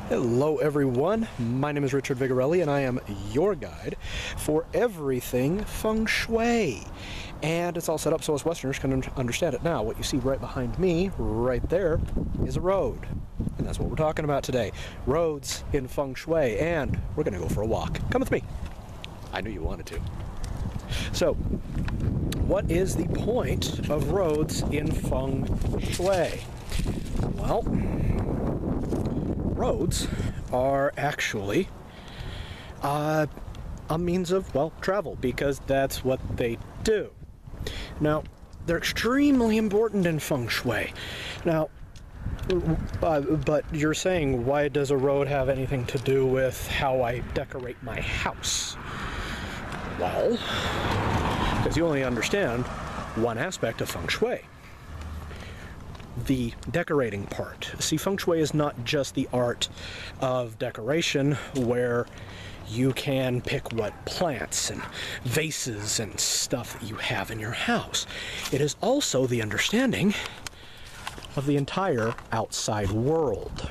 Hello everyone, my name is Richard Vigorelli and I am your guide for everything Feng Shui. And it's all set up so us Westerners can understand it now. What you see right behind me, right there, is a road. And that's what we're talking about today. Roads in Feng Shui, and we're gonna go for a walk. Come with me. I knew you wanted to. So, what is the point of roads in Feng Shui? Well, roads are actually a means of, well, travel, because that's what they do. Now, they're extremely important in Feng Shui. Now, but you're saying, why does a road have anything to do with how I decorate my house? Well, because you only understand one aspect of Feng Shui. The decorating part. See, Feng Shui is not just the art of decoration where you can pick what plants and vases and stuff that you have in your house. It is also the understanding of the entire outside world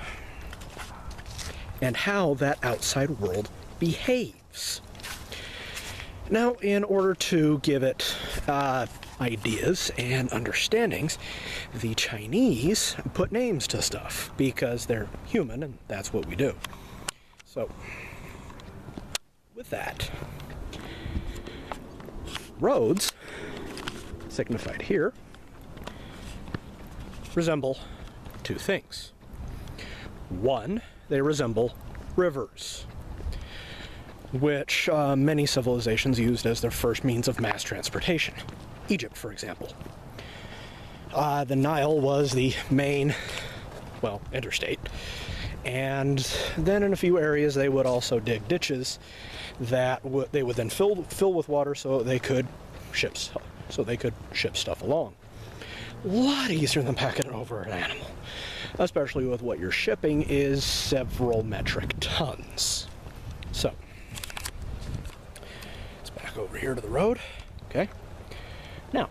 and how that outside world behaves. Now, in order to give it ideas and understandings, the Chinese put names to stuff because they're human and that's what we do. So, with that, roads, signified here, resemble two things. One, they resemble rivers, which many civilizations used as their first means of mass transportation. Egypt, for example. The Nile was the main, well, interstate. And then in a few areas they would also dig ditches that they would then fill with water so they could ship stuff along. A lot easier than packing it over an animal, especially with what you're shipping is several metric tons. So, let's back over here to the road. Okay. Now,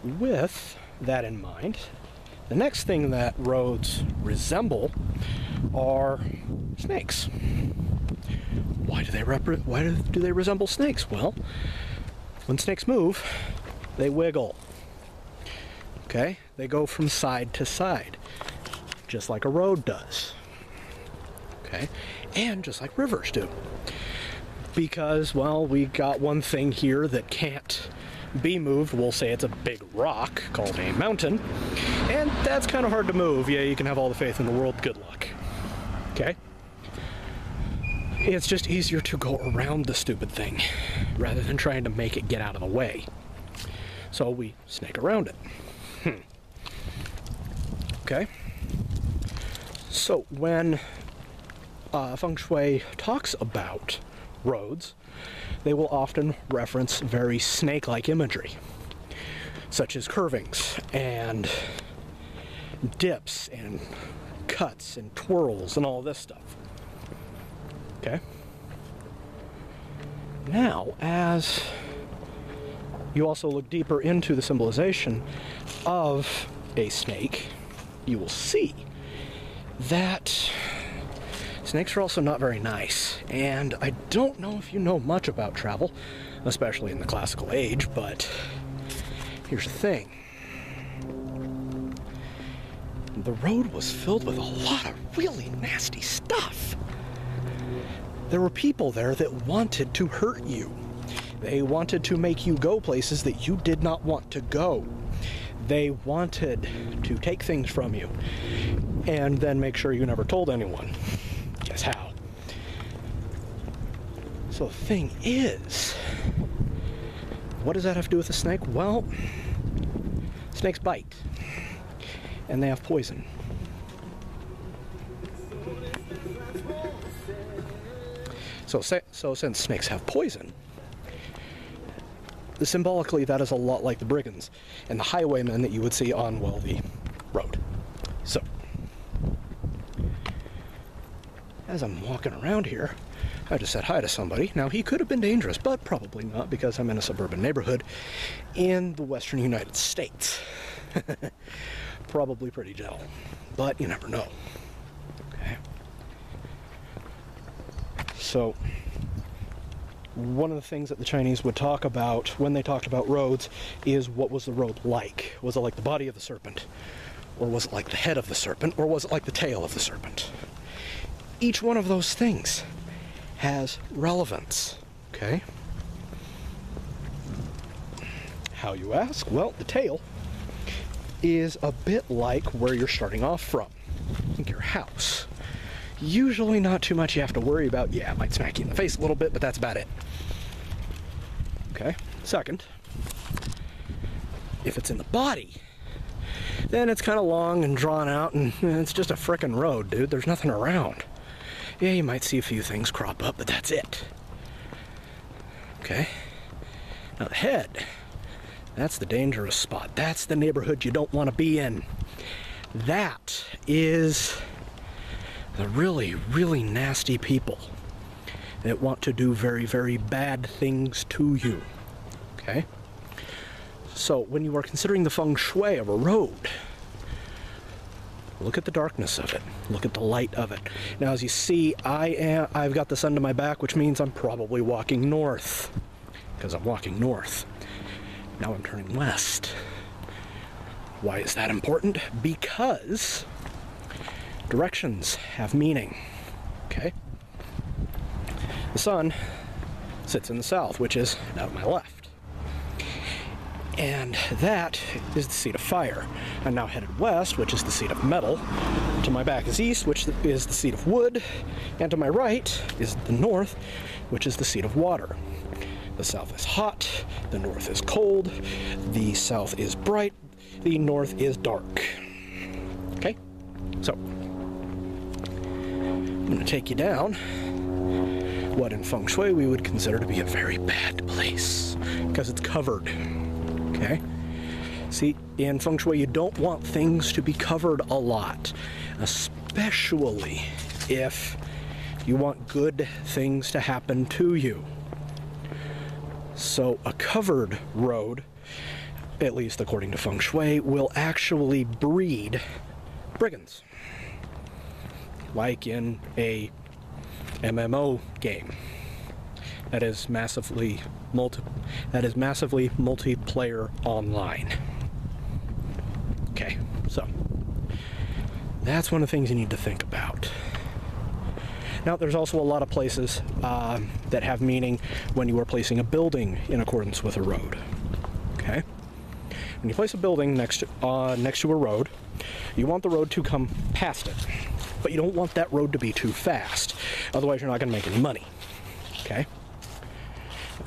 with that in mind, the next thing that roads resemble are snakes. Why do they resemble snakes? Well, when snakes move, they wiggle. Okay? They go from side to side, just like a road does. Okay? And just like rivers do. Because, well, we got one thing here that can't be moved. We'll say it's a big rock called a mountain, and that's kind of hard to move. Yeah, you can have all the faith in the world, good luck. Okay? It's just easier to go around the stupid thing rather than trying to make it get out of the way. So we snake around it. Okay? So when Feng Shui talks about roads, they will often reference very snake-like imagery, such as curvings and dips and cuts and twirls and all this stuff. Okay? Now, as you also look deeper into the symbolization of a snake, you will see that snakes are also not very nice, and I don't know if you know much about travel, especially in the classical age, but here's the thing. The road was filled with a lot of really nasty stuff. There were people there that wanted to hurt you. They wanted to make you go places that you did not want to go. They wanted to take things from you and then make sure you never told anyone. Guess how? So the thing is, what does that have to do with a snake? Well, snakes bite, and they have poison. So since snakes have poison, symbolically that is a lot like the brigands and the highwaymen that you would see on, well, the road. So, as I'm walking around here, I just said hi to somebody. Now, he could have been dangerous, but probably not, because I'm in a suburban neighborhood in the western United States. Probably pretty gentle, but you never know. Okay. So one of the things that the Chinese would talk about when they talked about roads is, what was the road like? Was it like the body of the serpent? Or was it like the head of the serpent? Or was it like the tail of the serpent? Each one of those things has relevance, okay? How, you ask? Well, the tail is a bit like where you're starting off from. Think your house. Usually not too much you have to worry about. Yeah, it might smack you in the face a little bit, but that's about it. Okay, second, if it's in the body, then it's kind of long and drawn out, and it's just a frickin' road, dude. There's nothing around. Yeah, you might see a few things crop up, but that's it. Okay? Now the head, that's the dangerous spot. That's the neighborhood you don't want to be in. That is the really, really nasty people that want to do very, very bad things to you. Okay? So when you are considering the feng shui of a road, look at the darkness of it. Look at the light of it. Now, as you see, I've got the sun to my back, which means I'm probably walking north, because I'm walking north. Now I'm turning west. Why is that important? Because directions have meaning. Okay? The sun sits in the south, which is now to my left. And that is the seat of fire. I'm now headed west, which is the seat of metal. To my back is east, which is the seat of wood. And to my right is the north, which is the seat of water. The south is hot, the north is cold, the south is bright, the north is dark. Okay? So, I'm going to take you down what in Feng Shui we would consider to be a very bad place, because it's covered. Okay? See, in Feng Shui you don't want things to be covered a lot, especially if you want good things to happen to you. So a covered road, at least according to Feng Shui, will actually breed brigands, like in a MMO game that is massively multiplayer online. Okay, so that's one of the things you need to think about. Now, there's also a lot of places that have meaning when you are placing a building in accordance with a road. Okay, when you place a building next to a road, you want the road to come past it, but you don't want that road to be too fast. Otherwise, you're not going to make any money. Okay.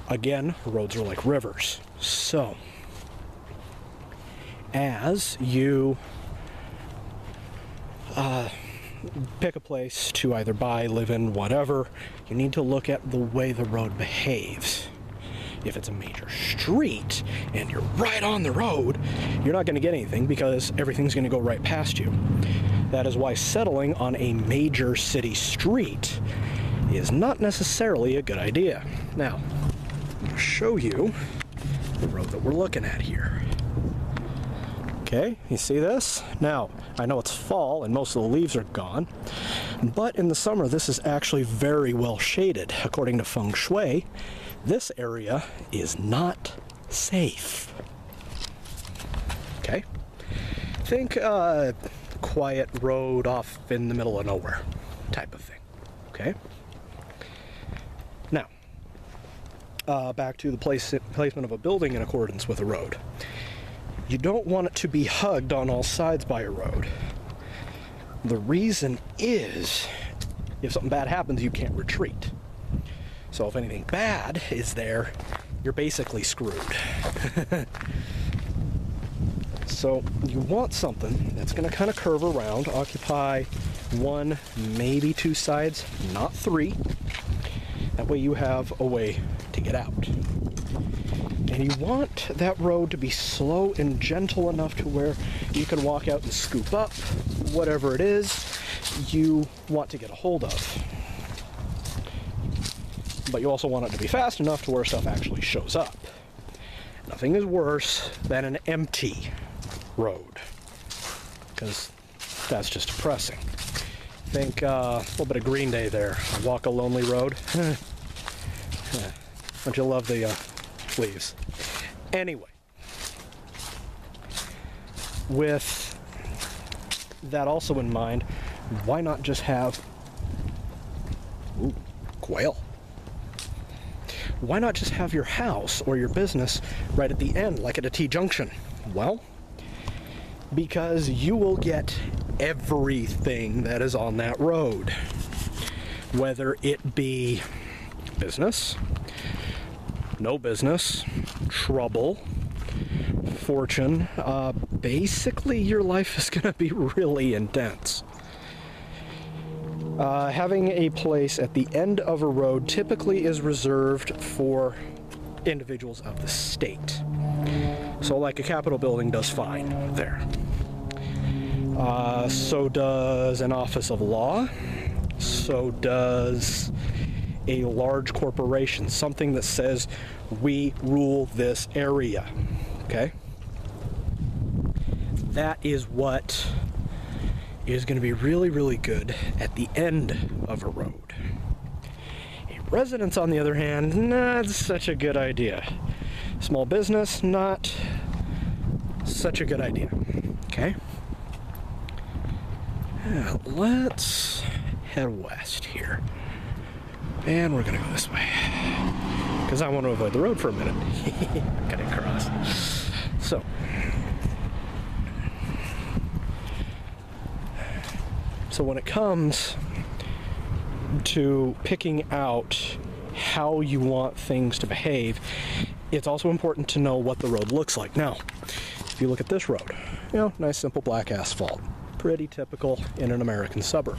Again, roads are like rivers. So, as you pick a place to either buy, live in, whatever, you need to look at the way the road behaves. If it's a major street and you're right on the road, you're not going to get anything because everything's going to go right past you. That is why settling on a major city street is not necessarily a good idea. Now, I'm going to show you the road that we're looking at here. Okay, you see this? Now, I know it's fall and most of the leaves are gone, but in the summer this is actually very well shaded. According to Feng Shui, this area is not safe. Okay? Think quiet road off in the middle of nowhere type of thing. Okay? Now, back to the placement of a building in accordance with a road. You don't want it to be hugged on all sides by a road. The reason is, if something bad happens, you can't retreat. So if anything bad is there, you're basically screwed. So you want something that's going to kind of curve around, occupy one, maybe two sides, not three. That way you have a way to get out. And you want that road to be slow and gentle enough to where you can walk out and scoop up whatever it is you want to get a hold of. But you also want it to be fast enough to where stuff actually shows up. Nothing is worse than an empty road, because that's just depressing. Think a little bit of Green Day there. Walk a Lonely Road. Don't you love the leaves? Anyway, with that also in mind, why not just have quail? Why not just have your house or your business right at the end, like at a T-junction? Well, because you will get everything that is on that road, whether it be business, no business, trouble, fortune. Basically, your life is going to be really intense. Having a place at the end of a road typically is reserved for individuals of the state. So like a Capitol building does fine there. So does an office of law. So does a large corporation, something that says we rule this area. Okay? That is what is going to be really, really good at the end of a road. A residence, on the other hand, not such a good idea. Small business, not such a good idea. Okay? Now, let's head west here. And we're going to go this way. Because I want to avoid the road for a minute. Got it cross. So when it comes to picking out how you want things to behave, it's also important to know what the road looks like. Now, if you look at this road, you know, nice simple black asphalt. Pretty typical in an American suburb.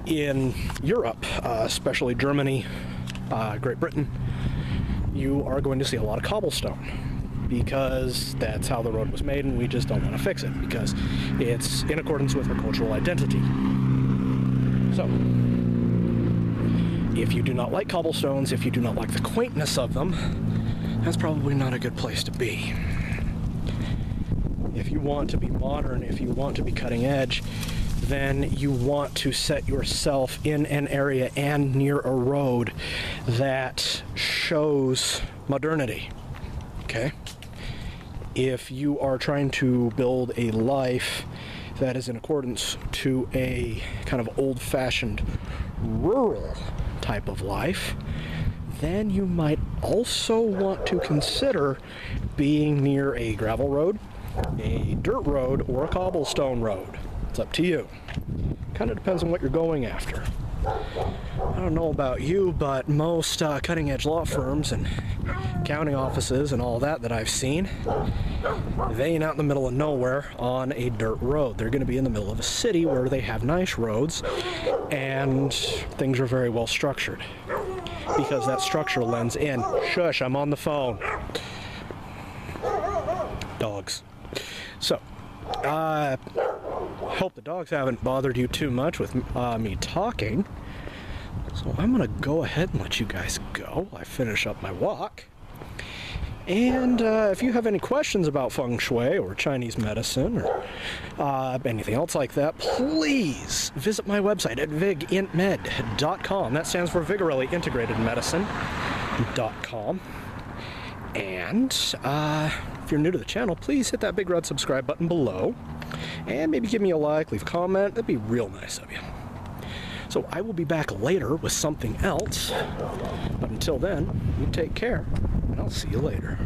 In Europe, especially Germany, Great Britain, you are going to see a lot of cobblestone, because that's how the road was made, and we just don't want to fix it because it's in accordance with our cultural identity. So, if you do not like cobblestones, if you do not like the quaintness of them, that's probably not a good place to be. If you want to be modern, if you want to be cutting edge, then you want to set yourself in an area and near a road that shows modernity. Okay? If you are trying to build a life that is in accordance to a kind of old-fashioned rural type of life, then you might also want to consider being near a gravel road, a dirt road, or a cobblestone road. It's up to you. Kind of depends on what you're going after. I don't know about you, but most cutting-edge law firms and accounting offices and all that I've seen, they ain't out in the middle of nowhere on a dirt road. They're going to be in the middle of a city where they have nice roads and things are very well structured, because that structure lends in. Shush, I'm on the phone. Dogs. So, hope the dogs haven't bothered you too much with me talking. So I'm going to go ahead and let you guys go. I finish up my walk. And if you have any questions about Feng Shui or Chinese medicine or anything else like that, please visit my website at vigintmed.com. That stands for Vigorelli Integrated Medicine.com. And if you're new to the channel, please hit that big red subscribe button below. And maybe give me a like, leave a comment. That'd be real nice of you. So I will be back later with something else. But until then, you take care, and I'll see you later.